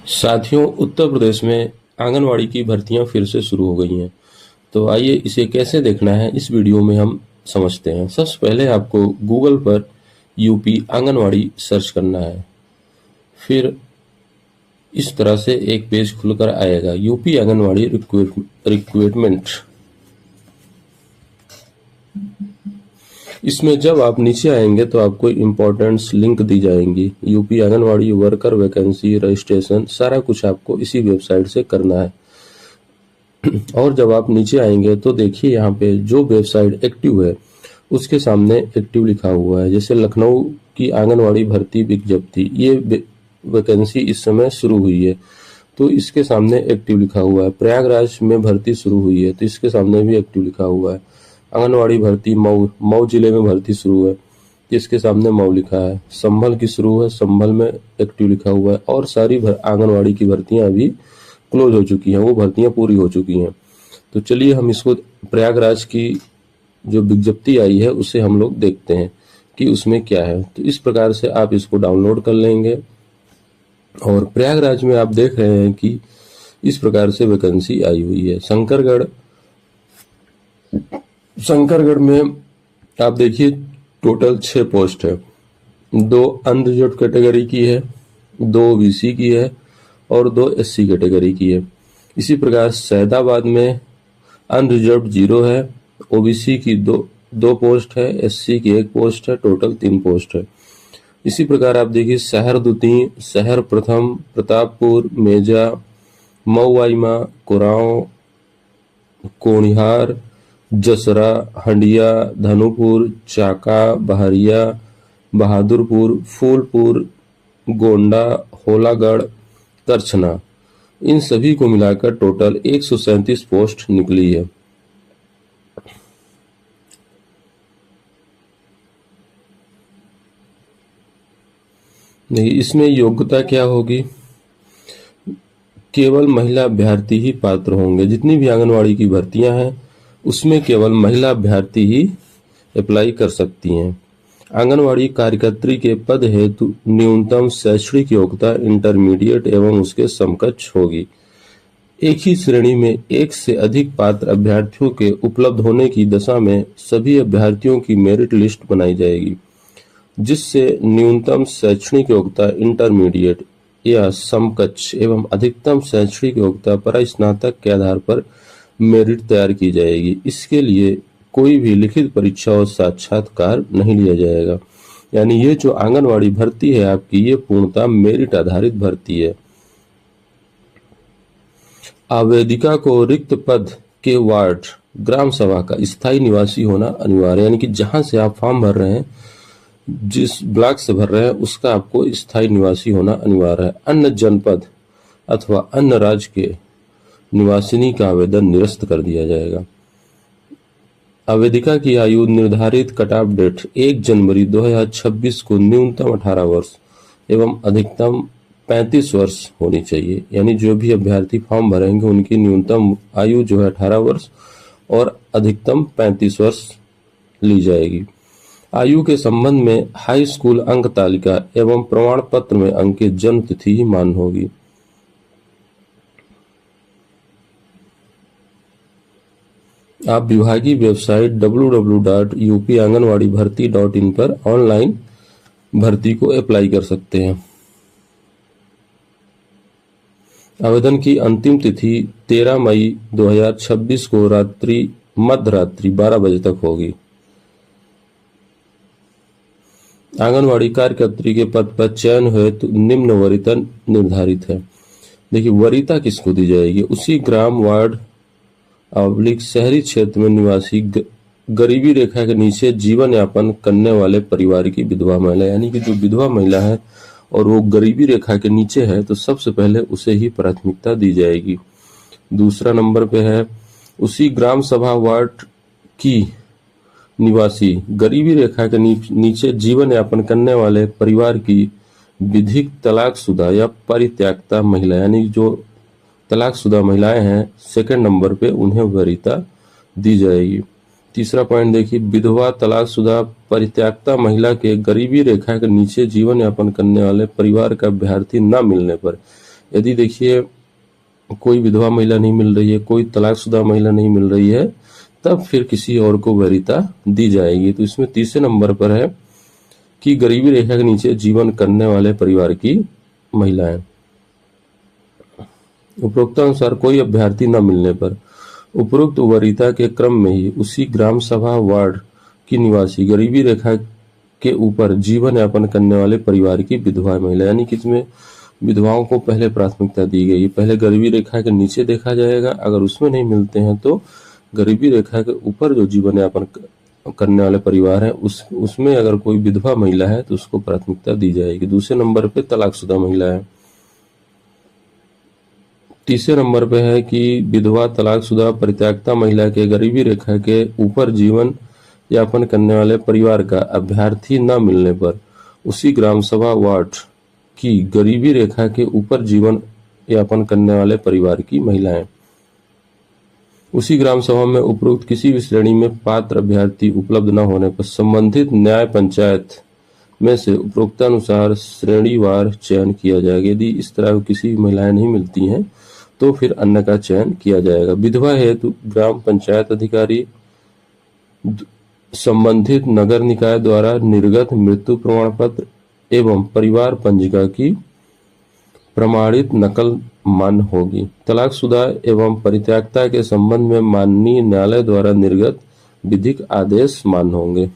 साथियों, उत्तर प्रदेश में आंगनवाड़ी की भर्तियां फिर से शुरू हो गई हैं। तो आइए इसे कैसे देखना है इस वीडियो में हम समझते हैं। सबसे पहले आपको गूगल पर यूपी आंगनवाड़ी सर्च करना है। फिर इस तरह से एक पेज खुलकर आएगा, यूपी आंगनवाड़ी रिक्रूटमेंट। इसमें जब आप नीचे आएंगे तो आपको इम्पोर्टेंट्स लिंक दी जाएंगी। UP anganwadi worker vacancy registration सारा कुछ आपको इसी वेबसाइट से करना है। और जब आप नीचे आएंगे तो देखिए यहाँ पे जो वेबसाइट एक्टिव है उसके सामने एक्टिव लिखा हुआ है। जैसे लखनऊ की आंगनवाड़ी भर्ती विज्ञप्ति, ये वैकेंसी इस समय शुरू हुई है तो इसके सामने एक्टिव लिखा हुआ है। प्रयागराज में भर्ती शुरू हुई है तो इसके सामने भी एक्टिव लिखा हुआ है। आंगनवाड़ी भर्ती मऊ जिले में भर्ती शुरू है तो इसके सामने मऊ लिखा है। संभल की शुरू है, संभल में एक्टिव लिखा हुआ है। और सारी आंगनवाड़ी की भर्तियां अभी क्लोज हो चुकी हैं, वो भर्तियां पूरी हो चुकी हैं। तो चलिए हम इसको प्रयागराज की जो विज्ञप्ति आई है उसे हम लोग देखते हैं कि उसमें क्या है। तो इस प्रकार से आप इसको डाउनलोड कर लेंगे। और प्रयागराज में आप देख रहे हैं कि इस प्रकार से वैकेंसी आई हुई है। शंकरगढ़ में आप देखिए टोटल 6 पोस्ट है। 2 अनरिजर्व कैटेगरी की है, 2 ओबीसी की है और 2 एससी कैटेगरी की है। इसी प्रकार सैदाबाद में अनरिजर्व 0 है, ओबीसी की दो पोस्ट है, एससी की 1 पोस्ट है, टोटल 3 पोस्ट है। इसी प्रकार आप देखिए शहर द्वितीय, शहर प्रथम, प्रतापपुर, मेजा, मऊआइमा, कुराओं, कोणिहार, जसरा, हंडिया, धनुपुर, चाका, बहरिया, बहादुरपुर, फूलपुर, गोंडा, होलागढ़, करछना, इन सभी को मिलाकर टोटल 137 पोस्ट निकली है। नहीं, इसमें योग्यता क्या होगी? केवल महिला अभ्यर्थी ही पात्र होंगे। जितनी भी आंगनवाड़ी की भर्तियां हैं उसमें केवल महिला अभ्यर्थी ही अप्लाई कर सकती हैं। आंगनवाड़ी कार्यकर्त्री के पद हेतु न्यूनतम शैक्षणिक योग्यता इंटरमीडिएट एवं उसके समकक्ष होगी। एक ही श्रेणी में एक से अधिक पात्र अभ्यर्थियों के उपलब्ध होने की दशा में सभी अभ्यर्थियों की मेरिट लिस्ट बनाई जाएगी, जिससे न्यूनतम शैक्षणिक योग्यता इंटरमीडिएट या समकक्ष एवं अधिकतम शैक्षणिक योग्यता परास्नातक के आधार पर मेरिट तैयार की जाएगी। इसके लिए कोई भी लिखित परीक्षा और साक्षात्कार नहीं लिया जाएगा। यानी ये जो आंगनवाड़ी भर्ती है आपकी, ये पूर्णतः मेरिट आधारित भर्ती है। आवेदिका को रिक्त पद के वार्ड ग्राम सभा का स्थायी निवासी होना अनिवार्य। यानी कि जहां से आप फॉर्म भर रहे हैं, जिस ब्लॉक से भर रहे हैं, उसका आपको स्थायी निवासी होना अनिवार्य है। अन्य जनपद अथवा अन्य राज्य के निवासिनी का आवेदन निरस्त कर दिया जाएगा। आवेदिका की आयु निर्धारित कट ऑफ डेट 1 जनवरी 2026 को न्यूनतम 18 वर्ष एवं अधिकतम 35 वर्ष होनी चाहिए। यानी जो भी अभ्यर्थी फॉर्म भरेंगे उनकी न्यूनतम आयु जो है 18 वर्ष और अधिकतम 35 वर्ष ली जाएगी। आयु के संबंध में हाई स्कूल अंक तालिका एवं प्रमाण पत्र में अंकित जन्म तिथि ही मान्य होगी। आप विभागीय वेबसाइट www.upanganwadibharti.in पर ऑनलाइन भर्ती को अप्लाई कर सकते हैं। आवेदन की अंतिम तिथि 13 मई 2026 को मध्य रात्रि 12 बजे तक होगी। आंगनवाड़ी कार्यकर्त्री के पद पर चयन हेतु निम्न वरीयता निर्धारित है। देखिए वरीयता किसको दी जाएगी? उसी ग्राम, वार्ड शहरी क्षेत्र में निवासी गरीबी रेखा के नीचे जीवन यापन करने वाले परिवार की विधवा महिला। यानी कि जो विधवा महिला है और वो गरीबी रेखा के नीचे है तो सबसे पहले उसे ही प्राथमिकता दी जाएगी। दूसरा नंबर पे है उसी ग्राम सभा वार्ड की निवासी गरीबी रेखा के नीचे जीवन यापन करने वाले परिवार की विधिक तलाकशुदा या परित्यक्ता महिला। यानी जो तलाकशुदा महिलाएं हैं, सेकंड नंबर पे उन्हें वरीयता दी जाएगी। तीसरा पॉइंट देखिए, विधवा, तलाकशुदा, परित्यक्ता महिला के गरीबी रेखा के नीचे जीवन यापन करने वाले परिवार का अभ्यर्थी न मिलने पर यदि देखिए कोई विधवा महिला नहीं मिल रही है, कोई तलाकशुदा महिला नहीं मिल रही है, तब फिर किसी और को वरीयता दी जाएगी। तो इसमें तीसरे नंबर पर है कि गरीबी रेखा के नीचे जीवन करने वाले परिवार की महिलाएं। उपरोक्त अनुसार कोई अभ्यर्थी न मिलने पर उपरोक्त वरीयता के क्रम में ही उसी ग्राम सभा वार्ड की निवासी गरीबी रेखा के ऊपर जीवन यापन करने वाले परिवार की विधवा महिला, यानी कि इसमें विधवाओं को पहले प्राथमिकता दी गई। पहले गरीबी रेखा के नीचे देखा जाएगा, अगर उसमें नहीं मिलते हैं तो गरीबी रेखा के ऊपर जो जीवन यापन करने वाले परिवार हैं उसमें अगर कोई विधवा महिला है तो उसको प्राथमिकता दी जाएगी। दूसरे नंबर पे तलाकशुदा महिला है। तीसरे नंबर पे है कि विधवा, तलाकशुदा, परित्यक्ता महिला के गरीबी रेखा के ऊपर जीवन यापन करने वाले परिवार का अभ्यर्थी न मिलने पर उसी ग्राम सभा वार्ड की गरीबी रेखा के ऊपर जीवन यापन करने वाले परिवार की महिलाएं। उसी ग्राम सभा में उपरोक्त किसी भी श्रेणी में पात्र अभ्यर्थी उपलब्ध न होने पर संबंधित न्याय पंचायत में से उपरोक्तानुसार श्रेणीवार चयन किया जाएगा। यदि इस तरह की किसी महिलाएं नहीं मिलती हैं तो फिर अन्य का चयन किया जाएगा। विधवा हेतु ग्राम पंचायत अधिकारी संबंधित नगर निकाय द्वारा निर्गत मृत्यु प्रमाण पत्र एवं परिवार पंजिका की प्रमाणित नकल मान्य होगी। तलाकशुदा एवं परित्यक्ता के संबंध में माननीय न्यायालय द्वारा निर्गत विधिक आदेश मान्य होंगे।